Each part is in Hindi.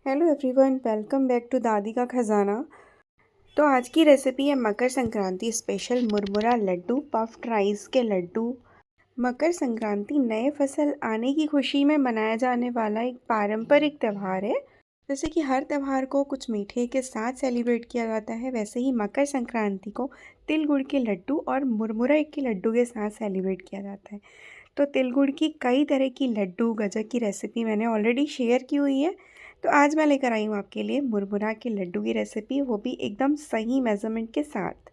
Hello everyone, welcome back to दादी का खजाना। तो आज की रेसिपी है मकर संक्रांति स्पेशल मुरमुरा लड्डू, पफ्ड राइस के लड्डू। मकर संक्रांति नए फसल आने की खुशी में मनाया जाने वाला एक पारंपरिक त्यौहार है। जैसे कि हर त्यौहार को कुछ मीठे के साथ सेलिब्रेट किया जाता है, वैसे ही मकर संक्रांति को तिल गुड़ के लड्डू और मुरमुरा के लड्डू के साथ सेलिब्रेट किया जाता है। तो तिल गुड़ की कई तरह की लड्डू गजक की रेसिपी मैंने ऑलरेडी शेयर की हुई है। तो आज मैं लेकर आई हूँ आपके लिए मुरमुरा के लड्डू की रेसिपी, वो भी एकदम सही मेज़रमेंट के साथ।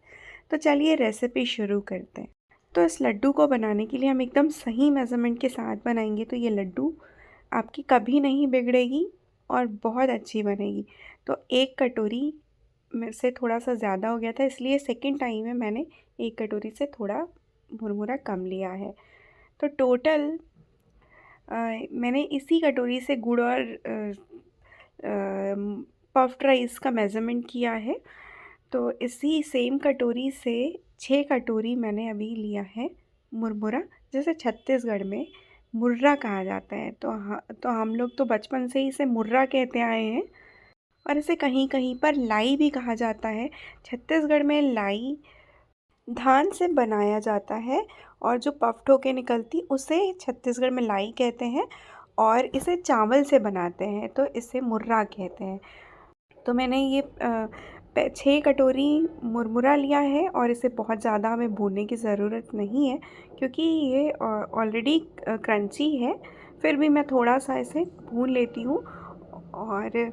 तो चलिए रेसिपी शुरू करते हैं। तो इस लड्डू को बनाने के लिए हम एकदम सही मेज़रमेंट के साथ बनाएंगे तो ये लड्डू आपकी कभी नहीं बिगड़ेगी और बहुत अच्छी बनेगी। तो एक कटोरी में से थोड़ा सा ज़्यादा हो गया था, इसलिए सेकंड टाइम में मैंने एक कटोरी से थोड़ा मुरमुरा कम लिया है। तो टोटल मैंने इसी कटोरी से गुड़ और पफ्ड राइस का मेज़रमेंट किया है। तो इसी सेम कटोरी से 6 कटोरी मैंने अभी लिया है मुरमुरा। जैसे छत्तीसगढ़ में मुर्रा कहा जाता है, तो हम लोग तो बचपन से ही इसे मुर्रा कहते आए हैं। और इसे कहीं कहीं पर लाई भी कहा जाता है। छत्तीसगढ़ में लाई धान से बनाया जाता है और जो पफ्ड होके निकलती उसे छत्तीसगढ़ में लाई कहते हैं। और इसे चावल से बनाते हैं तो इसे मुर्रा कहते हैं। तो मैंने ये 6 कटोरी मुरमुरा लिया है और इसे बहुत ज़्यादा हमें भूनने की ज़रूरत नहीं है, क्योंकि ये ऑलरेडी क्रंची है। फिर भी मैं थोड़ा सा इसे भून लेती हूँ। और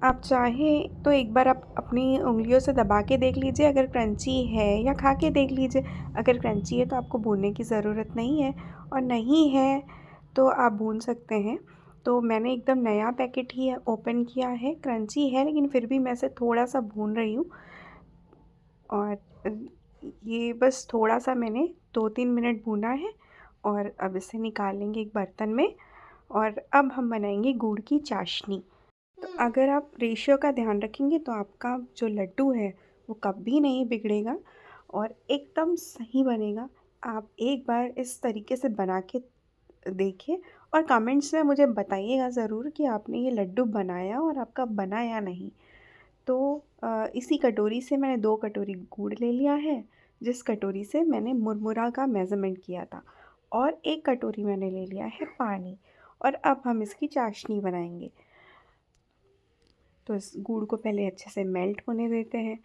आप चाहें तो एक बार आप अपनी उंगलियों से दबा के देख लीजिए अगर क्रंची है, या खा के देख लीजिए। अगर क्रंची है तो आपको भूनने की ज़रूरत नहीं है, और नहीं है तो आप भून सकते हैं। तो मैंने एकदम नया पैकेट ही ओपन किया है, क्रंची है लेकिन फिर भी मैं इसे थोड़ा सा भून रही हूँ। और ये बस थोड़ा सा मैंने 2-3 मिनट भूना है और अब इसे निकाल लेंगे एक बर्तन में। और अब हम बनाएंगे गुड़ की चाशनी। तो अगर आप रेशियो का ध्यान रखेंगे तो आपका जो लड्डू है वो कभी नहीं बिगड़ेगा और एकदम सही बनेगा। आप एक बार इस तरीके से बना के देखिए और कमेंट्स में मुझे बताइएगा ज़रूर कि आपने ये लड्डू बनाया और आपका बना या नहीं। तो इसी कटोरी से मैंने 2 कटोरी गुड़ ले लिया है, जिस कटोरी से मैंने मुरमुरा का मेज़रमेंट किया था। और 1 कटोरी मैंने ले लिया है पानी। और अब हम इसकी चाशनी बनाएंगे। तो इस गुड़ को पहले अच्छे से मेल्ट होने देते हैं।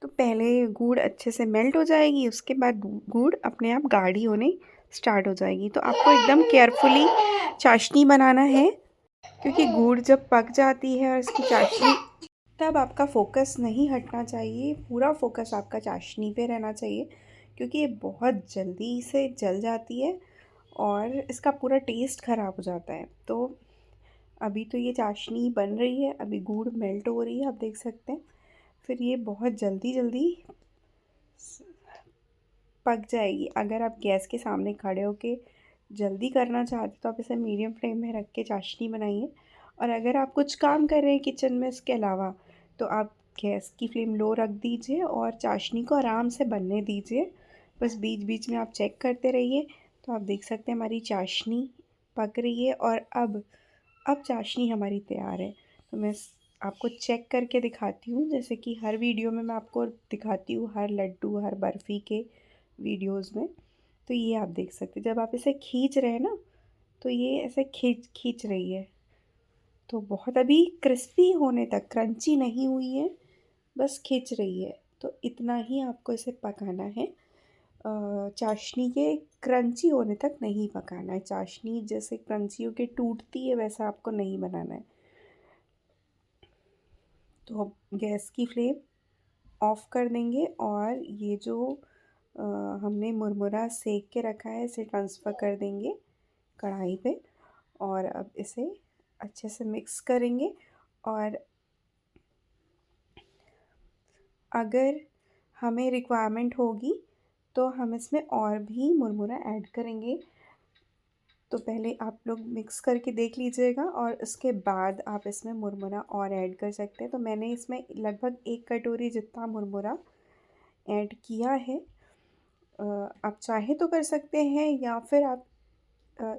तो पहले गुड़ अच्छे से मेल्ट हो जाएगी, उसके बाद गुड़ अपने आप गाढ़ी होने स्टार्ट हो जाएगी। तो आपको एकदम केयरफुली चाशनी बनाना है, क्योंकि गुड़ जब पक जाती है और इसकी चाशनी, तब आपका फोकस नहीं हटना चाहिए। पूरा फोकस आपका चाशनी पे रहना चाहिए, क्योंकि ये बहुत जल्दी से जल जाती है और इसका पूरा टेस्ट ख़राब हो जाता है। तो अभी तो ये चाशनी बन रही है, अभी गुड़ मेल्ट हो रही है, आप देख सकते हैं। फिर ये बहुत जल्दी जल्दी पक जाएगी। अगर आप गैस के सामने खड़े होके जल्दी करना चाहते तो आप इसे मीडियम फ्लेम में रख के चाशनी बनाइए। और अगर आप कुछ काम कर रहे हैं किचन में इसके अलावा, तो आप गैस की फ्लेम लो रख दीजिए और चाशनी को आराम से बनने दीजिए। बस बीच बीच में आप चेक करते रहिए। तो आप देख सकते हैं हमारी चाशनी पक रही है और अब चाशनी हमारी तैयार है। तो मैं आपको चेक करके दिखाती हूँ, जैसे कि हर वीडियो में मैं आपको दिखाती हूँ, हर लड्डू हर बर्फ़ी के वीडियोस में। तो ये आप देख सकते हैं जब आप इसे खींच रहे हैं ना, तो ये ऐसे खींच खींच रही है। तो बहुत अभी क्रिस्पी होने तक, क्रंची नहीं हुई है, बस खींच रही है। तो इतना ही आपको इसे पकाना है। चाशनी के क्रंची होने तक नहीं पकाना है। चाशनी जैसे क्रंची होके टूटती है वैसा आपको नहीं बनाना है। तो अब गैस की फ्लेम ऑफ़ कर देंगे और ये जो हमने मुरमुरा सेक के रखा है इसे ट्रांसफ़र कर देंगे कढ़ाई पे। और अब इसे अच्छे से मिक्स करेंगे। और अगर हमें रिक्वायरमेंट होगी तो हम इसमें और भी मुरमुरा ऐड करेंगे। तो पहले आप लोग मिक्स करके देख लीजिएगा और उसके बाद आप इसमें मुरमुरा और ऐड कर सकते हैं। तो मैंने इसमें लगभग 1 कटोरी जितना मुरमुरा ऐड किया है। आप चाहे तो कर सकते हैं, या फिर आप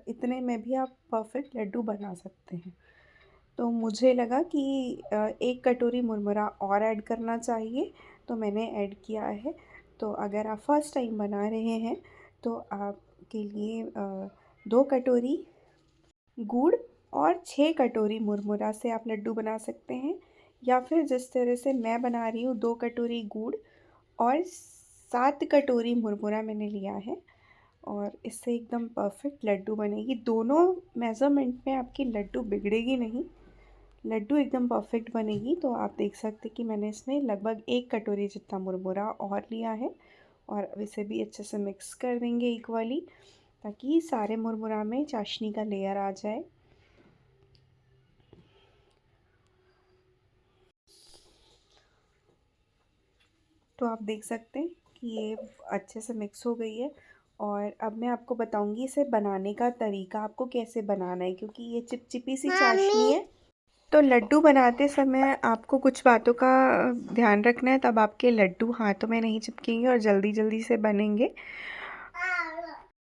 इतने में भी आप परफ़ेक्ट लड्डू बना सकते हैं। तो मुझे लगा कि 1 कटोरी मुरमुरा और ऐड करना चाहिए, तो मैंने ऐड किया है। तो अगर आप फर्स्ट टाइम बना रहे हैं तो आपके लिए 2 कटोरी गुड़ और 6 कटोरी मुरमुरा से आप लड्डू बना सकते हैं, या फिर जिस तरह से मैं बना रही हूँ 2 कटोरी गुड़ और 7 कटोरी मुरमुरा मैंने लिया है, और इससे एकदम परफेक्ट लड्डू बनेगी। दोनों मेज़रमेंट में आपकी लड्डू बिगड़ेगी नहीं, लड्डू एकदम परफेक्ट बनेगी। तो आप देख सकते हैं कि मैंने इसमें लगभग 1 कटोरी जितना मुरमुरा और लिया है, और अब इसे भी अच्छे से मिक्स कर देंगे इक्वली, ताकि सारे मुरमुरा में चाशनी का लेयर आ जाए। तो आप देख सकते हैं कि ये अच्छे से मिक्स हो गई है, और अब मैं आपको बताऊंगी इसे बनाने का तरीका, आपको कैसे बनाना है, क्योंकि ये चिपचिपी सी चाशनी है। तो लड्डू बनाते समय आपको कुछ बातों का ध्यान रखना है, तब आपके लड्डू हाथों में नहीं चिपकेंगे और जल्दी जल्दी से बनेंगे।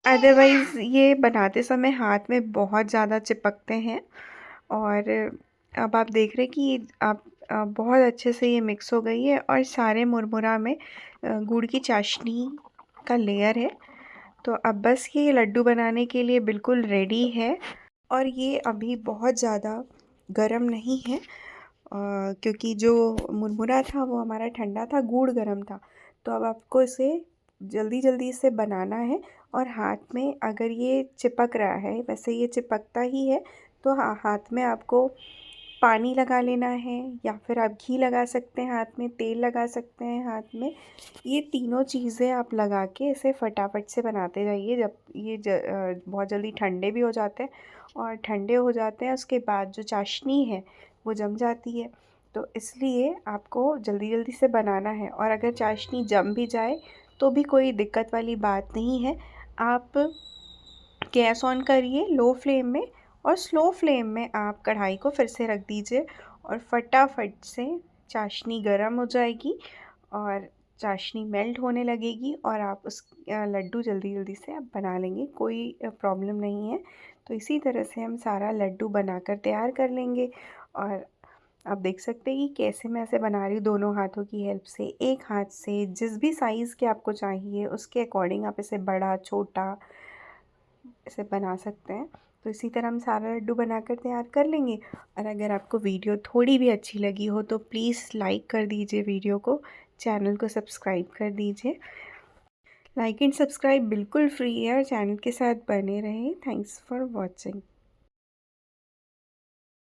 अदरवाइज़ ये बनाते समय हाथ में बहुत ज़्यादा चिपकते हैं। और अब आप देख रहे हैं कि आप बहुत अच्छे से ये मिक्स हो गई है, और सारे मुरमुरा में गुड़ की चाशनी का लेयर है। तो अब बस ये लड्डू बनाने के लिए बिल्कुल रेडी है, और ये अभी बहुत ज़्यादा गरम नहीं है, क्योंकि जो मुरमुरा था वो हमारा ठंडा था, गुड़ गरम था। तो अब आपको इसे जल्दी जल्दी से बनाना है, और हाथ में अगर ये चिपक रहा है, वैसे ये चिपकता ही है, तो हाथ में आपको पानी लगा लेना है, या फिर आप घी लगा सकते हैं हाथ में, तेल लगा सकते हैं हाथ में। ये तीनों चीज़ें आप लगा के इसे फटाफट से बनाते जाइए। जब ये बहुत जल्दी ठंडे भी हो जाते हैं, और ठंडे हो जाते हैं उसके बाद जो चाशनी है वो जम जाती है। तो इसलिए आपको जल्दी जल्दी से बनाना है, और अगर चाशनी जम भी जाए तो भी कोई दिक्कत वाली बात नहीं है। आप गैस ऑन करिए लो फ्लेम में, और स्लो फ्लेम में आप कढ़ाई को फिर से रख दीजिए, और फटाफट से चाशनी गर्म हो जाएगी, और चाशनी मेल्ट होने लगेगी, और आप उस लड्डू जल्दी जल्दी से आप बना लेंगे, कोई प्रॉब्लम नहीं है। तो इसी तरह से हम सारा लड्डू बनाकर तैयार कर लेंगे। और आप देख सकते हैं कि कैसे मैं इसे बना रही हूँ दोनों हाथों की हेल्प से। एक हाथ से जिस भी साइज़ के आपको चाहिए उसके अकॉर्डिंग आप इसे बड़ा छोटा इसे बना सकते हैं। तो इसी तरह हम सारा लड्डू बनाकर तैयार कर लेंगे। और अगर आपको वीडियो थोड़ी भी अच्छी लगी हो तो प्लीज़ लाइक कर दीजिए वीडियो को, चैनल को सब्सक्राइब कर दीजिए। लाइक एंड सब्सक्राइब बिल्कुल फ्री है, और चैनल के साथ बने रहें। Thanks for watching.